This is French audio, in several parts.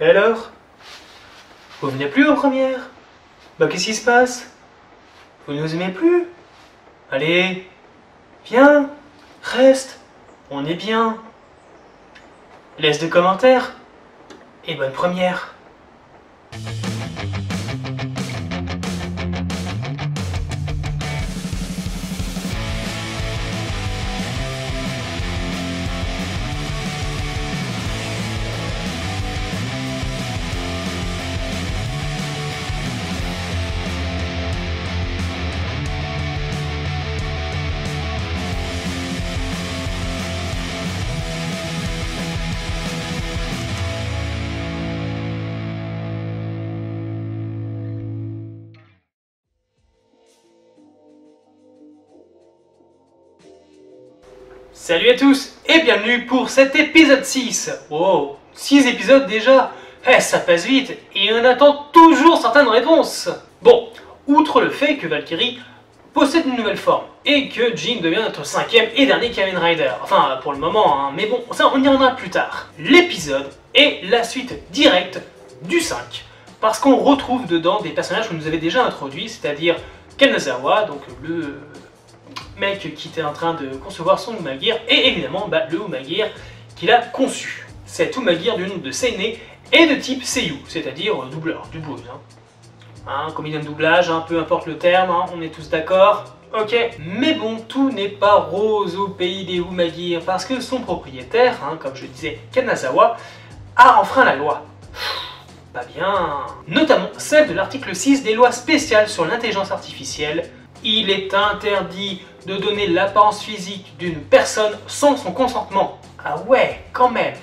Et alors? Vous venez plus aux premières? Bah qu'est-ce qui se passe? Vous ne nous aimez plus? Allez, viens, reste, on est bien. Laisse des commentaires et bonne première. Salut à tous et bienvenue pour cet épisode 6. Wow, 6 épisodes déjà. Ça passe vite et on attend toujours certaines réponses. Bon, outre le fait que Valkyrie possède une nouvelle forme et que Jim devient notre cinquième et dernier Kamen Rider. Enfin, pour le moment, hein, mais bon, ça on y reviendra plus tard. L'épisode est la suite directe du 5 parce qu'on retrouve dedans des personnages qu'on nous avait déjà introduits, c'est-à-dire Kanazawa, donc le mec qui était en train de concevoir son Umagear, et évidemment le Umagear qu'il a conçu. Cet Umagear du nom de Seine est de type Seiyu, c'est-à-dire doubleur, dubleuse. Comédien de doublage, peu importe le terme, on est tous d'accord. Ok, mais bon, tout n'est pas rose au pays des Umagear, parce que son propriétaire, comme je disais, Kanazawa, a enfreint la loi. Pas bien. Notamment celle de l'article 6 des lois spéciales sur l'intelligence artificielle. Il est interdit de donner l'apparence physique d'une personne sans son consentement. Ah ouais, quand même.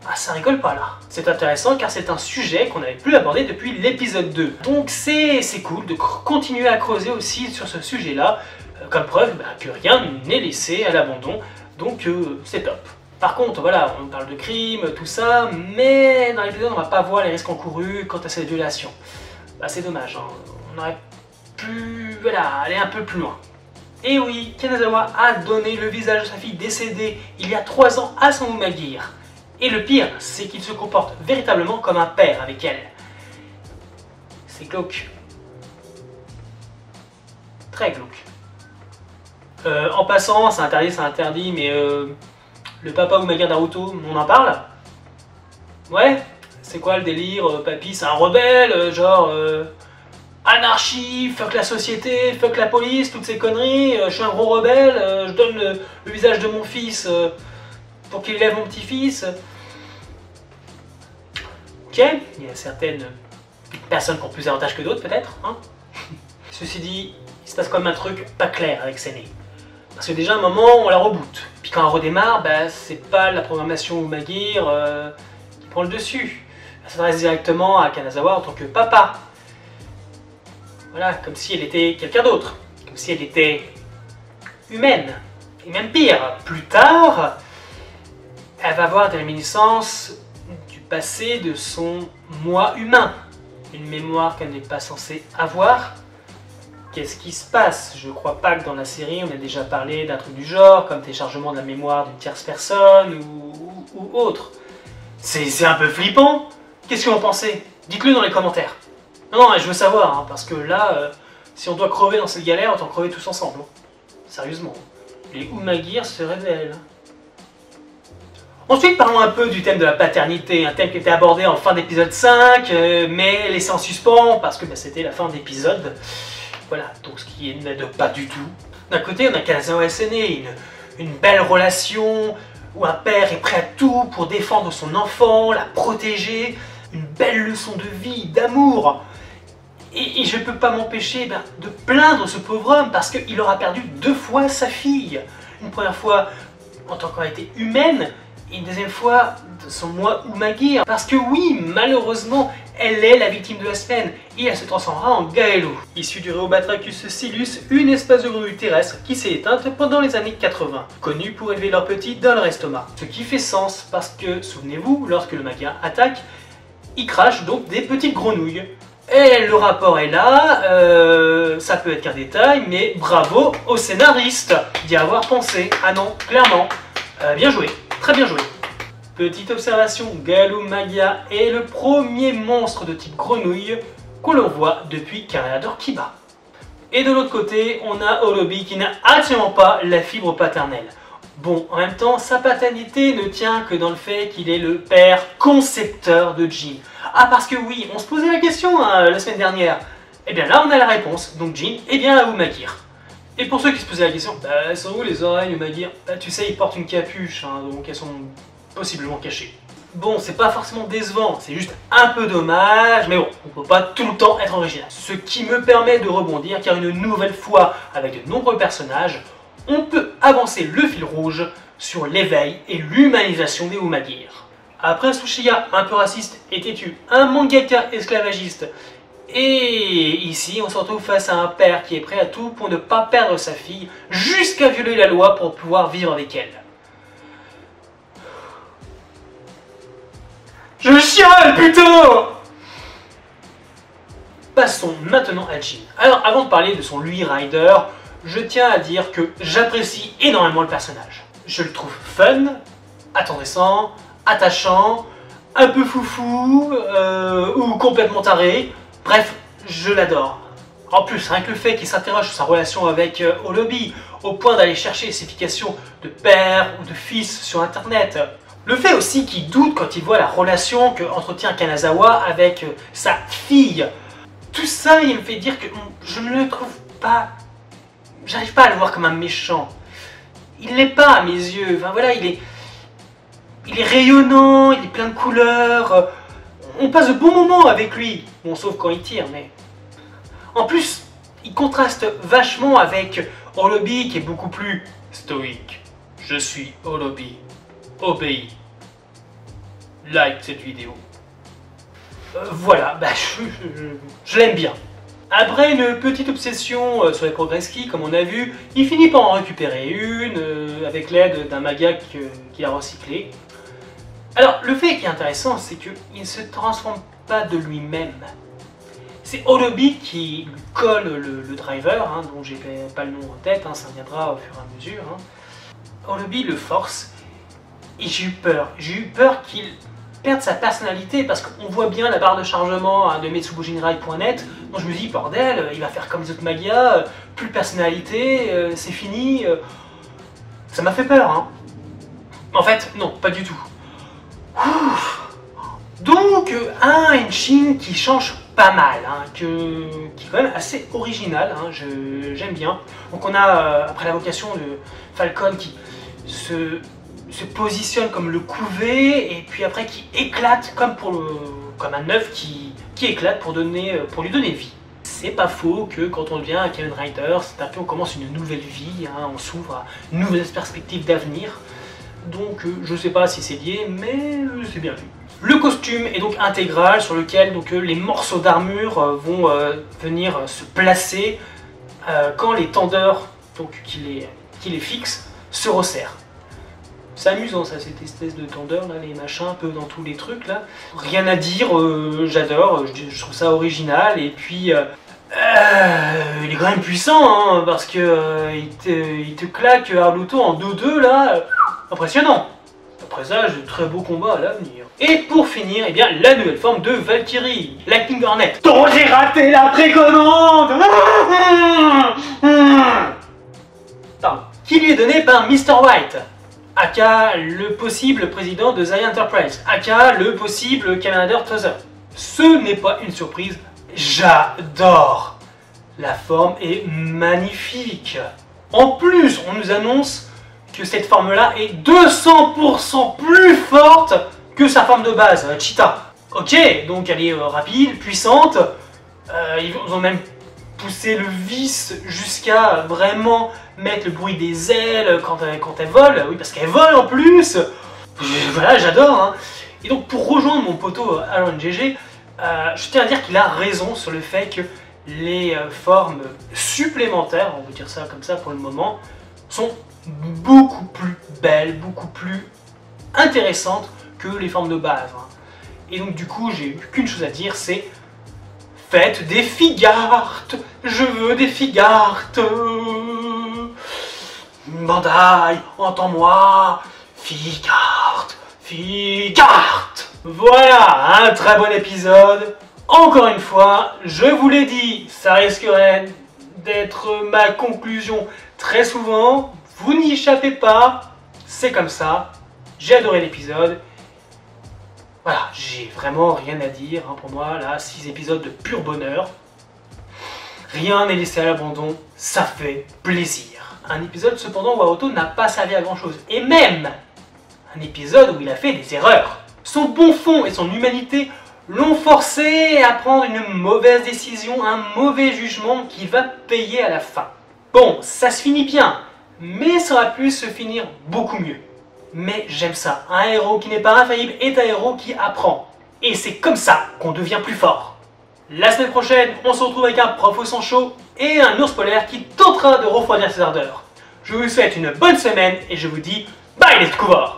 Ah, ça rigole pas là. C'est intéressant car c'est un sujet qu'on n'avait plus abordé depuis l'épisode 2. Donc c'est cool de continuer à creuser aussi sur ce sujet-là, comme preuve que rien n'est laissé à l'abandon. Donc c'est top. Par contre, voilà, on parle de crimes, tout ça, mais dans l'épisode on va pas voir les risques encourus quant à cette violation. C'est dommage, on aurait pu, aller un peu plus loin. Et oui, Kanazawa a donné le visage de sa fille décédée il y a 3 ans à son Umagear. Et le pire, c'est qu'il se comporte véritablement comme un père avec elle. C'est glauque. Très glauque. En passant, c'est interdit, mais le papa Umagear Naruto, on en parle? Ouais? C'est quoi le délire? Papy, c'est un rebelle, genre... anarchie, fuck la société, fuck la police, toutes ces conneries, je suis un gros rebelle, je donne le visage de mon fils pour qu'il élève mon petit-fils. Ok, il y a certaines personnes qui ont plus d'avantages que d'autres peut-être. Ceci dit, il se passe quand même un truc pas clair avec Seine. Parce que déjà à un moment on la reboot, puis quand on redémarre, c'est pas la programmation Umagear qui prend le dessus. Elle s'adresse directement à Kanazawa en tant que papa. Voilà, comme si elle était quelqu'un d'autre, comme si elle était humaine. Et même pire, plus tard, elle va avoir des réminiscences du passé de son moi humain. Une mémoire qu'elle n'est pas censée avoir. Qu'est-ce qui se passe? Je crois pas que dans la série on ait déjà parlé d'un truc du genre, comme téléchargement de la mémoire d'une tierce personne ou autre. C'est un peu flippant. Qu'est-ce que vous en pensez? Dites-le dans les commentaires. Non, je veux savoir, parce que là, si on doit crever dans cette galère, autant crever tous ensemble. Sérieusement. Les Umagear se révèlent. Ensuite, parlons un peu du thème de la paternité, un thème qui était abordé en fin d'épisode 5, mais laissé en suspens, parce que c'était la fin d'épisode. Voilà, donc ce qui n'aide pas du tout. D'un côté, on a Kanazawa et Seine, une belle relation, où un père est prêt à tout pour défendre son enfant, la protéger, une belle leçon de vie, d'amour. Et je ne peux pas m'empêcher de plaindre ce pauvre homme parce qu'il aura perdu 2 fois sa fille. Une première fois en tant qu'entité humaine et une deuxième fois de son moi Umagear. Parce que oui, malheureusement, elle est la victime de la semaine et elle se transformera en Gaelo. Issue du Rheobatrachus silus, une espèce de grenouille terrestre qui s'est éteinte pendant les années 80, connue pour élever leurs petits dans leur estomac. Ce qui fait sens parce que, souvenez-vous, lorsque le Umagear attaque, il crache donc des petites grenouilles. Et le rapport est là, ça peut être qu'un détail, mais bravo au scénariste d'y avoir pensé. Ah non, clairement, bien joué, très bien joué. Petite observation, Galoomagia est le premier monstre de type grenouille qu'on le voit depuis Carnador Kiba. Et de l'autre côté, on a Holobi qui n'a absolument pas la fibre paternelle. Bon, en même temps, sa paternité ne tient que dans le fait qu'il est le père concepteur de Jin. Ah, parce que oui, on se posait la question la semaine dernière. Et bien là, on a la réponse. Donc Jin est bien Umagir. Et pour ceux qui se posaient la question, elles sont où les oreilles Umagir? Tu sais, ils portent une capuche, donc elles sont possiblement cachées. Bon, c'est pas forcément décevant, c'est juste un peu dommage, mais bon, on peut pas tout le temps être original. Ce qui me permet de rebondir, car une nouvelle fois, avec de nombreux personnages, on peut avancer le fil rouge sur l'éveil et l'humanisation des Umagir. Après Tsuchiya, un peu raciste et têtu, un mangaka esclavagiste, et ici on se retrouve face à un père qui est prêt à tout pour ne pas perdre sa fille, jusqu'à violer la loi pour pouvoir vivre avec elle. Je chiale, putain! Passons maintenant à Jin. Alors, avant de parler de son Lui Rider, je tiens à dire que j'apprécie énormément le personnage. Je le trouve fun, attendrissant, attachant, un peu foufou, ou complètement taré. Bref, je l'adore. En plus, rien que le fait qu'il s'interroge sur sa relation avec Holobi, au point d'aller chercher les significations de père ou de fils sur internet. Le fait aussi qu'il doute quand il voit la relation que entretient Kanazawa avec sa fille. Tout ça, il me fait dire que je ne le trouve pas... J'arrive pas à le voir comme un méchant. Il l'est pas à mes yeux. Enfin voilà, il est rayonnant, il est plein de couleurs. On passe de bons moments avec lui. Bon, sauf quand il tire, mais... En plus, il contraste vachement avec Holobi qui est beaucoup plus stoïque. Je suis Holobi. Obéis. Like cette vidéo. Voilà, je l'aime bien. Après une petite obsession sur les progress keys, comme on a vu, il finit par en récupérer une avec l'aide d'un maga qu'il a recyclé. Alors, le fait qui est intéressant, c'est qu'il ne se transforme pas de lui-même. C'est Holobi qui lui colle le driver, dont j'ai pas le nom en tête, ça viendra au fur et à mesure. Holobi le force. Et j'ai eu peur. J'ai eu peur qu'il perde sa personnalité parce qu'on voit bien la barre de chargement de metsubujinrai.net. Donc je me dis, bordel, il va faire comme les autres magias, plus de personnalité, c'est fini. Ça m'a fait peur. En fait, non, pas du tout. Ouf. Donc, un Henshin qui change pas mal, qui est quand même assez original, j'aime bien. Donc on a, après la vocation de Falcon qui se positionne comme le couvé et puis après qui éclate comme un œuf qui éclate pour lui donner vie. C'est pas faux que quand on devient un Kamen Rider, c'est un peu on commence une nouvelle vie, on s'ouvre à une nouvelle perspective d'avenir. Donc je sais pas si c'est lié, mais c'est bien vu. Le costume est donc intégral sur lequel les morceaux d'armure vont venir se placer quand les tendeurs qui les fixent se resserrent. C'est amusant ça, cette espèce de tendeur là, les machins un peu dans tous les trucs là. Rien à dire, j'adore, je trouve ça original et puis il est quand même puissant parce que il te claque Haruto en 2-2 là, impressionnant. Après ça, j'ai de très beaux combats à l'avenir. Et pour finir, eh bien, la nouvelle forme de Valkyrie, Lightning Hornet, dont j'ai raté la précommande Pardon. Qui lui est donné par Mr. White, aka le possible président de Zaya Enterprise, aka le possible Commander Tozer. Ce n'est pas une surprise, j'adore. La forme est magnifique. En plus, on nous annonce que cette forme-là est 200% plus forte que sa forme de base, Cheetah. Ok, donc elle est rapide, puissante, ils ont même poussé le vice jusqu'à vraiment mettre le bruit des ailes quand elle vole, oui parce qu'elle vole en plus. Voilà, j'adore. Et donc pour rejoindre mon poteau Aaron GG, je tiens à dire qu'il a raison sur le fait que les formes supplémentaires, on va dire ça comme ça pour le moment, sont beaucoup plus belles, beaucoup plus intéressantes que les formes de base. Et donc du coup, j'ai eu qu'une chose à dire, c'est faites des figartes, je veux des figartes. Bandai, entends-moi, figartes, Figart. Voilà, un très bon épisode. Encore une fois, je vous l'ai dit, ça risquerait d'être ma conclusion très souvent. Vous n'y échappez pas, c'est comme ça. J'ai adoré l'épisode. Voilà, j'ai vraiment rien à dire. Pour moi, là, 6 épisodes de pur bonheur. Rien n'est laissé à l'abandon, ça fait plaisir. Un épisode cependant où Aoto n'a pas servi à grand chose. Et même un épisode où il a fait des erreurs. Son bon fond et son humanité l'ont forcé à prendre une mauvaise décision, un mauvais jugement qui va payer à la fin. Bon, ça se finit bien, mais ça aurait pu se finir beaucoup mieux. Mais j'aime ça, un héros qui n'est pas infaillible est un héros qui apprend. Et c'est comme ça qu'on devient plus fort. La semaine prochaine, on se retrouve avec un prof au sang chaud et un ours polaire qui tentera de refroidir ses ardeurs. Je vous souhaite une bonne semaine et je vous dis bye les couvards.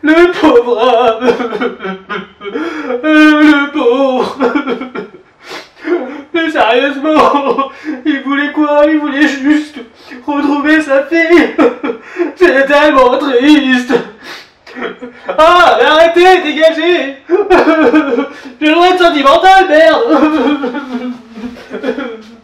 Le pauvre âme. Le pauvre. Mais sérieusement, il voulait quoi? Il voulait juste retrouver sa fille. C'est tellement triste. Ah, mais arrêtez, dégagez. J'ai le droit de sentimental, merde.